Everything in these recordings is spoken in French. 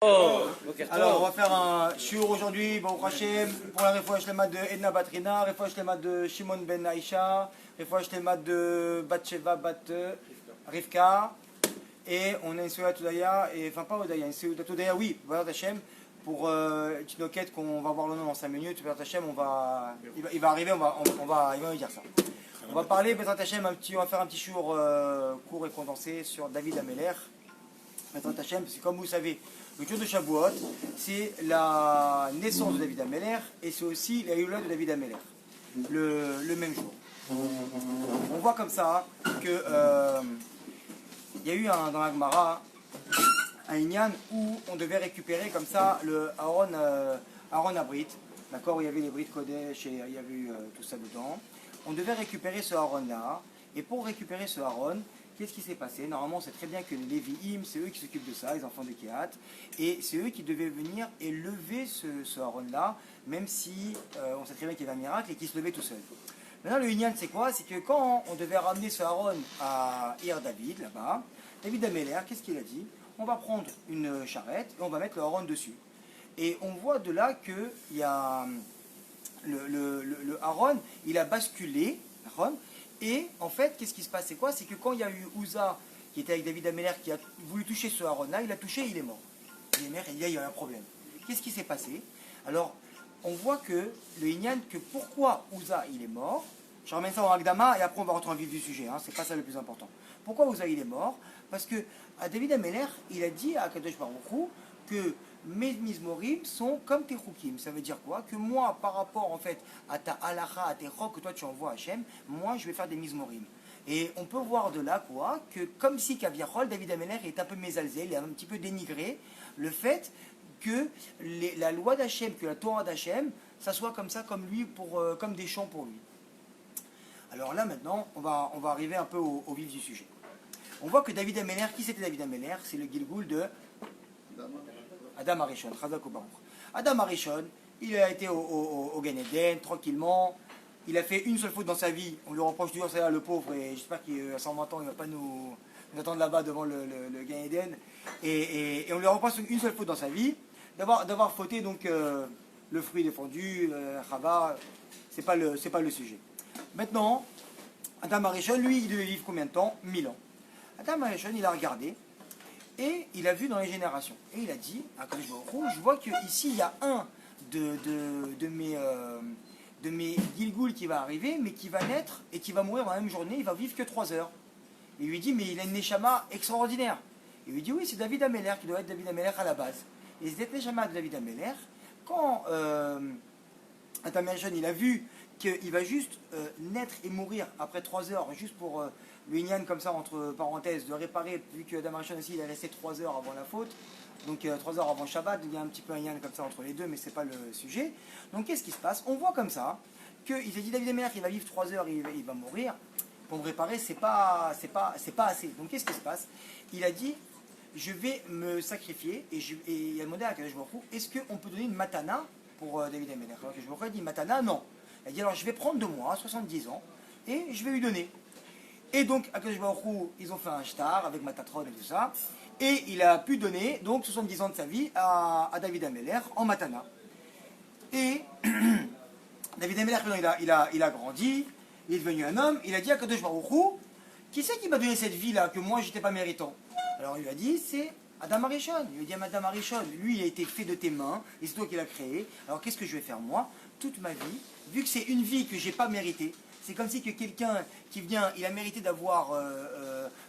Oh, Alors, on va faire un shiur aujourd'hui, Baruch Hashem, pour la Refoua Shlema de Edna Batrina, Refoua Shlema de Shimon Ben Aisha, Refoua Shlema de Batsheva Bat Rivka, et on a une Seudat Odaya, et enfin pas Odaya, une Seudat Odaya, oui, Baruch Hashem, pour une petite noquette qu'on va voir le nom dans 5 minutes, Baruch Hashem, il va arriver, il va nous dire ça. On va parler, Baruch Hashem, on va faire un petit shiur court et condensé sur David Ameler. Baruch Hashem, parce que comme vous savez, le jour de Shavuot, c'est la naissance de David Ameler et c'est aussi la Yula de David Ameler, le même jour. On voit comme ça que il y a eu dans la Gemara un Inyan où on devait récupérer comme ça le Aaron Abrit, d'accord, où il y avait les Brit Kodesh et il y avait eu tout ça dedans. On devait récupérer ce Aaron là, et pour récupérer ce Aaron, qu'est-ce qui s'est passé? Normalement, on sait très bien que les Lévi'im, c'est eux qui s'occupent de ça, les enfants de Kehat, et c'est eux qui devaient venir et lever ce Aaron-là, même si on sait très bien qu'il y avait un miracle et qu'il se levait tout seul. Maintenant, le Inyan, c'est quoi? C'est que quand on devait ramener ce Aaron à Ir David, là-bas, David Ameler, qu'est-ce qu'il a dit? On va prendre une charrette et on va mettre le Aaron dessus. Et on voit de là que il y a le Aaron, il a basculé, Aaron. Et en fait, qu'est-ce qui se passe? C'est quoi? C'est que quand il y a eu Uza qui était avec David Ameler qui a voulu toucher ce Aaron-là, il a touché et il est mort. Il est mort et il y a eu un problème. Qu'est-ce qui s'est passé? Alors, on voit que le Inyan, que pourquoi Uza il est mort, je ramène ça en Agdama et après on va rentrer en vif du sujet, hein, c'est pas ça le plus important. Pourquoi Uza il est mort? Parce que à David Ameler, il a dit à Kadosh Baruch Hu que mes mizmorim sont comme tes chukim. Ça veut dire quoi? Que moi, par rapport en fait à ta halacha, à tes chok que toi tu envoies à Hachem, moi je vais faire des mizmorim. Et on peut voir de là quoi, que comme si Kaviachol, David Ameler est un peu mésalzé, il est un petit peu dénigré, le fait que la loi d'Hachem, que la Torah d'Hachem, ça soit comme ça, comme lui, comme des chants pour lui. Alors là maintenant, on va arriver un peu au vif du sujet. On voit que David Ameler, qui c'était David Ameler? C'est le Gilgoul de Adam Arishon, Adam Arishon, il a été au Gan Eden, tranquillement. Il a fait une seule faute dans sa vie. On lui reproche toujours ça, le pauvre, et j'espère qu'à 120 ans, il ne va pas nous attendre là-bas devant le Gan Eden. Et on lui reproche une seule faute dans sa vie, d'avoir fauté donc le fruit défendu, Chava, c'est pas le sujet. Maintenant, Adam Arishon, lui, il devait vivre combien de temps? 1000 ans. Adam Arishon, il a regardé. Et il a vu dans les générations. Et il a dit, à Kadosh Baruch Hu, je vois qu'ici, il y a un de mes Gilgoul qui va arriver, mais qui va naître et qui va mourir dans la même journée, il va vivre que 3 heures. Et il lui dit, mais il a une Neshama extraordinaire. Et il lui dit, oui, c'est David Ameler, qui doit être David Ameler à la base. Et cette Neshama de David Ameler, quand Adam Arishon, il a vu qu'il va juste naître et mourir après 3 heures, juste pour le Inyan comme ça, entre parenthèses, de réparer, vu que Adam Arishon aussi, il est resté 3 heures avant la faute, donc 3 heures avant Shabbat, il y a un petit peu un Inyan comme ça entre les deux, mais c'est pas le sujet. Donc qu'est-ce qui se passe? On voit comme ça, qu'il s'est dit David Ameler, il va vivre 3 heures, il va mourir, pour me réparer, c'est pas assez. Donc qu'est-ce qui se passe? Il a dit, je vais me sacrifier, et il a demandé à Kadosh Baruch Hu, est-ce qu'on peut donner une matana pour David Ameler? Alors Kadosh Baruch Hu a dit, matana, non. Il a dit, alors je vais prendre de moi, 70 ans, et je vais lui donner. Et donc, à Kadosh Baruch Hu, ils ont fait un shtar avec Matatron et tout ça, et il a pu donner donc 70 ans de sa vie à David Ameler en matana. Et David Ameler, il a grandi, il est devenu un homme, il a dit à Kadosh Baruch Hu, qui c'est qui m'a donné cette vie-là que moi j'étais pas méritant? Alors il lui a dit, c'est Adam Arishon. Il lui a dit, Adam Arishon, lui il a été fait de tes mains, et c'est toi qui l'as créé, alors qu'est-ce que je vais faire moi? Toute ma vie, vu que c'est une vie que j'ai pas méritée, c'est comme si que quelqu'un qui vient, il a mérité d'avoir,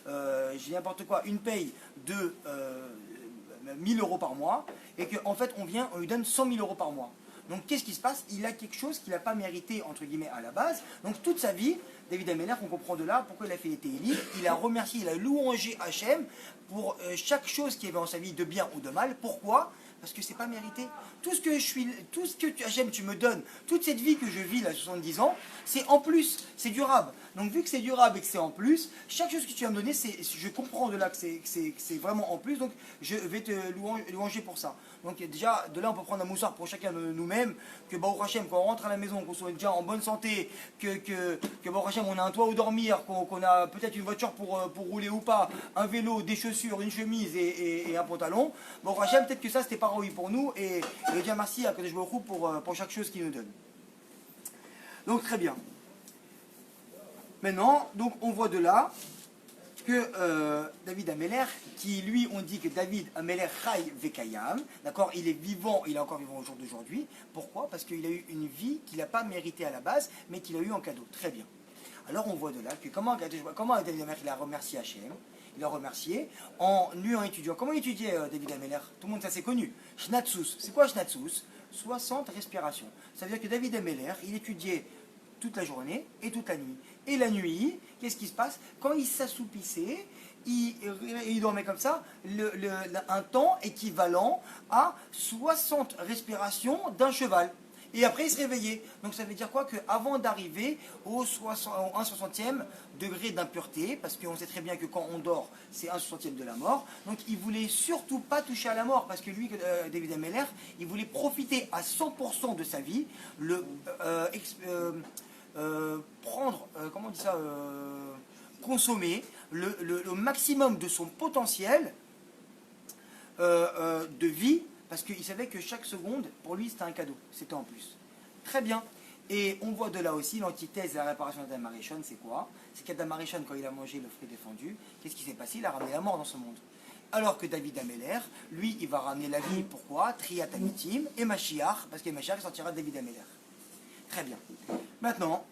je dis n'importe quoi, une paye de 1000 euros par mois, et qu'en fait on lui donne 100 000 euros par mois. Donc qu'est-ce qui se passe? Il a quelque chose qu'il n'a pas mérité, entre guillemets, à la base. Donc toute sa vie, David Ameler, on comprend de là pourquoi il a fait les Télim, il a remercié, il a louangé Hachem pour chaque chose qu'il y avait dans sa vie, de bien ou de mal. Pourquoi? Parce que c'est pas mérité. Tout ce que Hachem tu me donnes, toute cette vie que je vis là, 70 ans, c'est en plus, c'est durable. Donc vu que c'est durable et que c'est en plus, chaque chose que tu vas me donner, je comprends de là que c'est vraiment en plus, donc je vais te louanger pour ça. Donc déjà, de là on peut prendre un moussoir pour chacun de nous-mêmes, que Baruch Hashem, quand on rentre à la maison, qu'on soit déjà en bonne santé, que Baruch Hashem, on a un toit où dormir, qu'on a peut-être une voiture pour rouler ou pas, un vélo, des chaussures, une chemise et un pantalon. Baruch Hashem, peut-être que ça c'était pas oui pour nous, et déjà merci à Kadosh Baruch Hu pour chaque chose qu'il nous donne. Donc très bien. Maintenant, donc on voit de là que David Ameler, qui lui, on dit que David Ameler Chai Vekayam, d'accord, il est vivant, il est encore vivant au jour d'aujourd'hui. Pourquoi? Parce qu'il a eu une vie qu'il n'a pas méritée à la base, mais qu'il a eu en cadeau. Très bien. Alors on voit de là que comment David Ameler il a remercié Hachem. Il a remercié en lui en étudiant. Comment il étudiait David Ameler? Tout le monde, ça c'est connu. Shnatsus. C'est quoi Shnatsus? 60 respirations. Ça veut dire que David Ameler, il étudiait toute la journée et toute la nuit. Et la nuit, qu'est-ce qui se passe? Quand il s'assoupissait, il dormait comme ça, un temps équivalent à 60 respirations d'un cheval. Et après, il se réveillait. Donc ça veut dire quoi? Qu'avant d'arriver au 1/60e degré d'impureté, parce qu'on sait très bien que quand on dort, c'est 1/60e de la mort, donc il voulait surtout pas toucher à la mort, parce que lui, David Ameller, il voulait profiter à 100% de sa vie, prendre, comment on dit ça, consommer le maximum de son potentiel de vie, parce qu'il savait que chaque seconde, pour lui, c'était un cadeau, c'était en plus. Très bien. Et on voit de là aussi l'antithèse de la réparation d'Adam Arishon, c'est quoi? C'est qu'Adam Arishon, quand il a mangé le fruit défendu, qu'est-ce qui s'est passé? Il a ramené la mort dans ce monde. Alors que David Ameller, lui, il va ramener la vie, pourquoi? Triat Amitim et Mashiach, parce que Mashiach sortira de David Ameller. Très bien. Maintenant,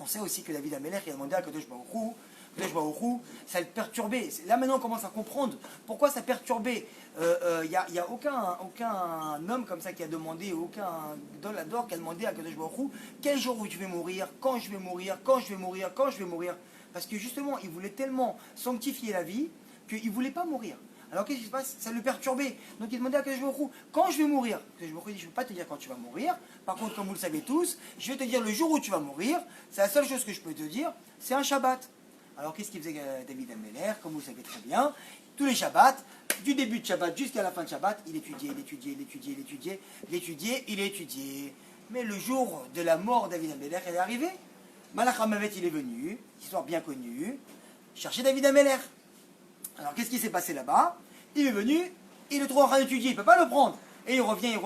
on sait aussi que David Ameller, il a demandé à Kadosh Baruch Hu, ça le perturbait. Là maintenant on commence à comprendre pourquoi ça perturbait. Il n'y a aucun homme comme ça qui a demandé, aucun dolador qui a demandé à Kadosh Baruch Hu quel jour où tu vais mourir, quand je vais mourir, quand je vais mourir, quand je vais mourir. Parce que justement, il voulait tellement sanctifier la vie qu'il ne voulait pas mourir. Alors qu'est-ce qui se passe? Ça le perturbait. Donc il demandait à Kadosh Baruch Hu, quand je vais mourir? Kadosh Baruch Hu dit, je ne peux pas te dire quand tu vas mourir. Par contre, comme vous le savez tous, je vais te dire le jour où tu vas mourir. C'est la seule chose que je peux te dire, c'est un Shabbat. Alors qu'est-ce qu'il faisait David Ameller? Comme vous le savez très bien, tous les Shabbats, du début de Shabbat jusqu'à la fin de Shabbat, il étudiait. Mais le jour de la mort de David Ameller est arrivé. Malach Hamavet, il est venu, histoire bien connue, chercher David Ameller. Alors qu'est-ce qui s'est passé là-bas? Il est venu, il le trouve en train d'étudier, il ne peut pas le prendre. Et il revient,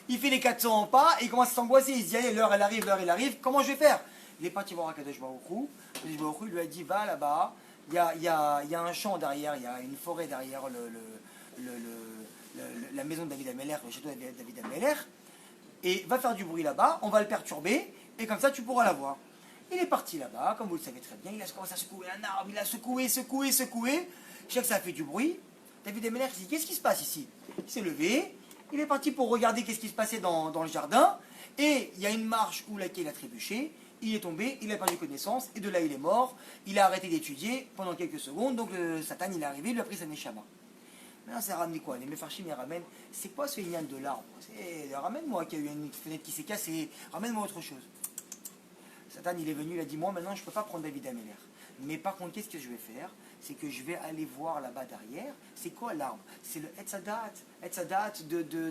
il fait les 400 pas, et il commence à s'angoisser, il se dit, allez, l'heure elle arrive, comment je vais faire? Il est parti voir Akadosh Baruch Hu. Akadosh Baruch Hu lui a dit, va là-bas, il y a un champ derrière, il y a une forêt derrière la maison de David Ameller, le château de David Ameller, et va faire du bruit là-bas, on va le perturber, et comme ça tu pourras la voir. Il est parti là-bas, comme vous le savez très bien, il a commencé à secouer un arbre, il a secoué. Je sais que ça a fait du bruit. David Ameller s'est dit, qu'est-ce qui se passe ici? Il s'est levé, il est parti pour regarder qu'est-ce qui se passait dans le jardin, et il y a une marche où laquelle il a trébuché, il est tombé, il a perdu connaissance, et de là il est mort, il a arrêté d'étudier pendant quelques secondes, donc Satan il est arrivé, il lui a pris sa neshama. Maintenant ça ramène quoi? Les Mefarshim ils ramènent, c'est quoi ce lignan de l'arbre? Ramène-moi qu'il y a eu une fenêtre qui s'est cassée, ramène-moi autre chose. Satan il est venu, il a dit, moi maintenant je ne peux pas prendre David Ameller. Mais par contre, qu'est-ce que je vais faire? C'est que je vais aller voir là-bas derrière. C'est quoi l'arbre? C'est le Etzadat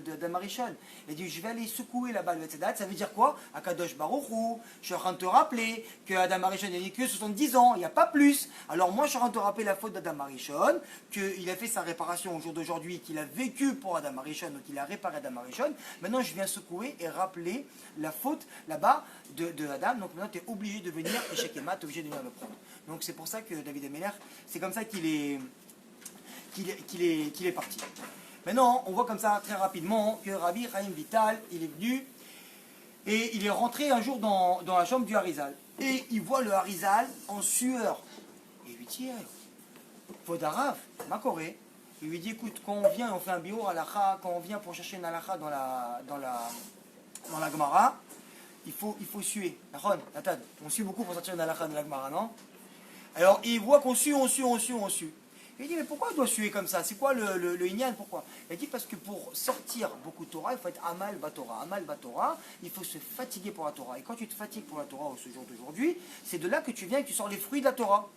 d'Adam Arishon. Il dit, je vais aller secouer là-bas le Etzadat. Ça veut dire quoi? Akadosh Baruch Hu, je suis en train de te rappeler que Adam Arishon n'a que 70 ans, il n'y a pas plus. Alors moi, je suis en train de te rappeler la faute d'Adam Arishon, qu'il a fait sa réparation au jour d'aujourd'hui, qu'il a vécu pour Adam Arishon, donc il a réparé Adam Arishon. Maintenant, je viens secouer et rappeler la faute là-bas de Adam. Donc maintenant, tu es obligé de venir, et Shekema, tu es obligé de venir le prendre. Donc c'est pour ça que David Ameller, c'est comme ça qu'il est parti. Maintenant, on voit comme ça très rapidement que Rabbi Chaim Vital, il est venu et il est rentré un jour dans la chambre du Harizal. Et il voit le Harizal en sueur. Et il lui dit, Vodarav, ma Corée. Il lui dit, écoute, quand on vient, on fait un bio halakha, quand on vient pour chercher une halakha dans la Gemara, il faut suer. On sue beaucoup pour sortir une halakha de la Gemara, non? Alors il voit qu'on sue. Il dit, mais pourquoi il doit suer comme ça? C'est quoi le Inyan? Pourquoi? Il dit, parce que pour sortir beaucoup de Torah, il faut être Amal Batora. Amal Batora, il faut se fatiguer pour la Torah. Et quand tu te fatigues pour la Torah au ce jour d'aujourd'hui, c'est de là que tu viens et que tu sors les fruits de la Torah.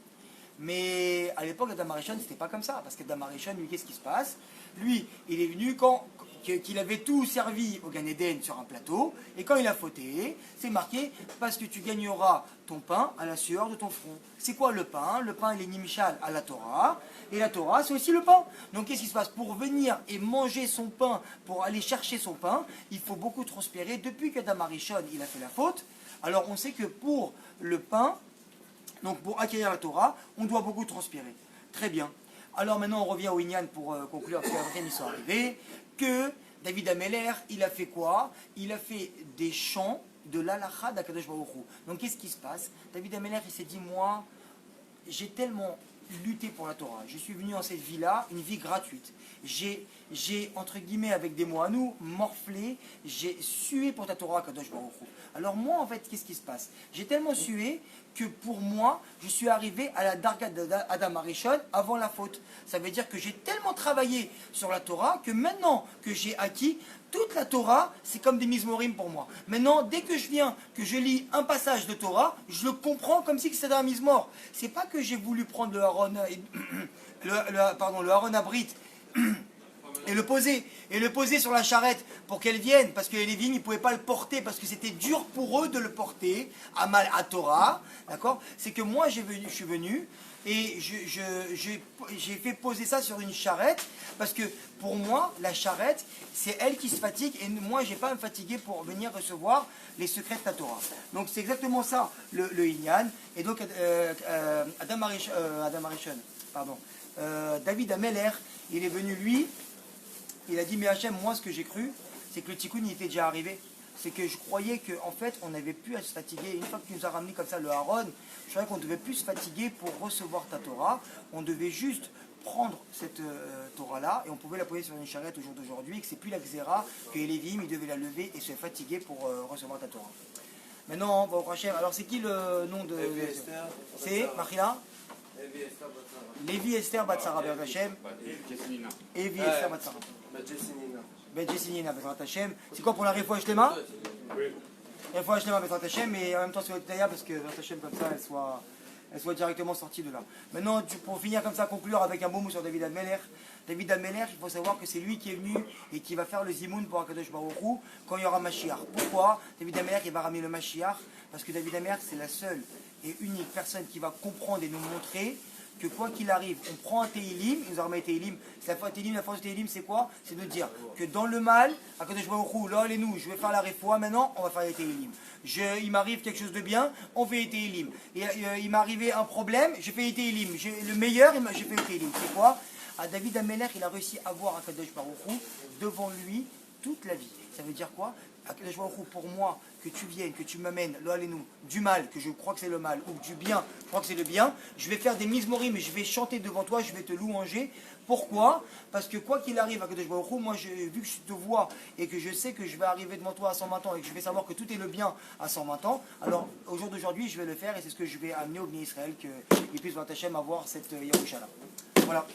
Mais à l'époque d'Adam Arishon, c'était pas comme ça. Parce qu'Adam Arishon, lui, qu'est-ce qui se passe? Lui, il est venu qu'il avait tout servi au Gan Eden sur un plateau, et quand il a fauté, c'est marqué parce que tu gagneras ton pain à la sueur de ton front. C'est quoi le pain? Le pain, il est nimshal à la Torah, et la Torah, c'est aussi le pain. Donc qu'est-ce qui se passe? Pour venir et manger son pain, pour aller chercher son pain, il faut beaucoup transpirer. Depuis qu'Adam Arishon, il a fait la faute, alors on sait que pour le pain, donc pour acquérir la Torah, on doit beaucoup transpirer. Très bien. Alors maintenant on revient au Inyan pour conclure, parce qu'après ils sont arrivés, que David Ameller, il a fait quoi? Il a fait des chants de l'Alacha d'Akadosh Baruch Hu. Donc qu'est-ce qui se passe? David Ameller, il s'est dit, moi, j'ai tellement lutté pour la Torah, je suis venu dans cette vie-là, une vie gratuite. J'ai, entre guillemets, avec des mots à nous, morflé, j'ai sué pour ta Torah, Akadosh Baruch Hu. Alors moi, en fait, qu'est-ce qui se passe? J'ai tellement sué que pour moi, je suis arrivé à la Darga d'Adam Arishon avant la faute. Ça veut dire que j'ai tellement travaillé sur la Torah que maintenant que j'ai acquis, toute la Torah, c'est comme des mizmorim pour moi. Maintenant, dès que je viens, que je lis un passage de Torah, je le comprends comme si c'était un mizmor. C'est pas que j'ai voulu prendre le Aaron, le Aaron Abrit et le poser sur la charrette pour qu'elle vienne, parce que les Lévites, ils ne pouvaient pas le porter, parce que c'était dur pour eux de le porter à Torah, d'accord? C'est que moi, je suis venu, et j'ai fait poser ça sur une charrette, parce que pour moi, la charrette, c'est elle qui se fatigue, et moi, je n'ai pas à me fatiguer pour venir recevoir les secrets de la Torah. Donc c'est exactement ça, le Inyan, et donc Adam Arishon, pardon, David Ameller, il est venu, lui, il a dit, mais Hachem, moi ce que j'ai cru, c'est que le tikkun il était déjà arrivé. C'est que je croyais qu'en fait, on n'avait plus à se fatiguer. Une fois que tu nous as ramené comme ça le Aaron, je croyais qu'on ne devait plus se fatiguer pour recevoir ta Torah. On devait juste prendre cette Torah-là et on pouvait la poser sur une charrette au jour d'aujourd'hui, et que c'est plus la Xéra, que les Lévim, ils devaient la lever et se fatiguer pour recevoir ta Torah. Maintenant, bon, Hachem, alors c'est qui le nom de... C'est Machila Lévi Esther Batsara, Bezrat Hashem. Lévi Esther Batsara. Ben Jessinina, Bezrat Hashem. C'est quoi pour la Refoua Shlema? Oui. Refoua Shlema, Bezrat Hashem, et en même temps sur le Taya, parce que Bezrat Hashem, comme ça, elle soit directement sortie de là. Maintenant, pour finir comme ça, conclure avec un beau mot sur David Ameller. David Ameller, il faut savoir que c'est lui qui est venu et qui va faire le Zimoun pour Akadosh Baruch Hu quand il y aura Mashiach. Pourquoi David Ameller, il va ramener le Mashiach? Parce que David Ameller, c'est la seule et unique personne qui va comprendre et nous montrer que quoi qu'il arrive, on prend un Teilim, il nous a remis un Teilim. La force du Teilim, c'est quoi? C'est de dire que dans le mal, Akadosh Baruch Hu, là, allez-nous, je vais faire la Refoua, maintenant, on va faire les Teilim. Il m'arrive quelque chose de bien, on fait les Teilim. Et il m'est arrivé un problème, je fais les Teilim. Le meilleur, j'ai fait les Teilim. C'est quoi? David Ameller, il a réussi à voir Akadosh Baruch Hu devant lui toute la vie. Ça veut dire quoi? Akadosh Baruch Hu, pour moi, que tu viennes, que tu m'amènes, là, allez-nous, du mal, que je crois que c'est le mal, ou du bien, je crois que c'est le bien, je vais faire des mizmorim, mais je vais chanter devant toi, je vais te louanger. Pourquoi? Parce que quoi qu'il arrive, Akadosh Baruch Hu, moi, vu que je te vois et que je sais que je vais arriver devant toi à 120 ans et que je vais savoir que tout est le bien à 120 ans, alors au jour d'aujourd'hui, je vais le faire et c'est ce que je vais amener au Bnei Israël, qu'ils puissent, Hachem, avoir cette Yerushala. Voilà.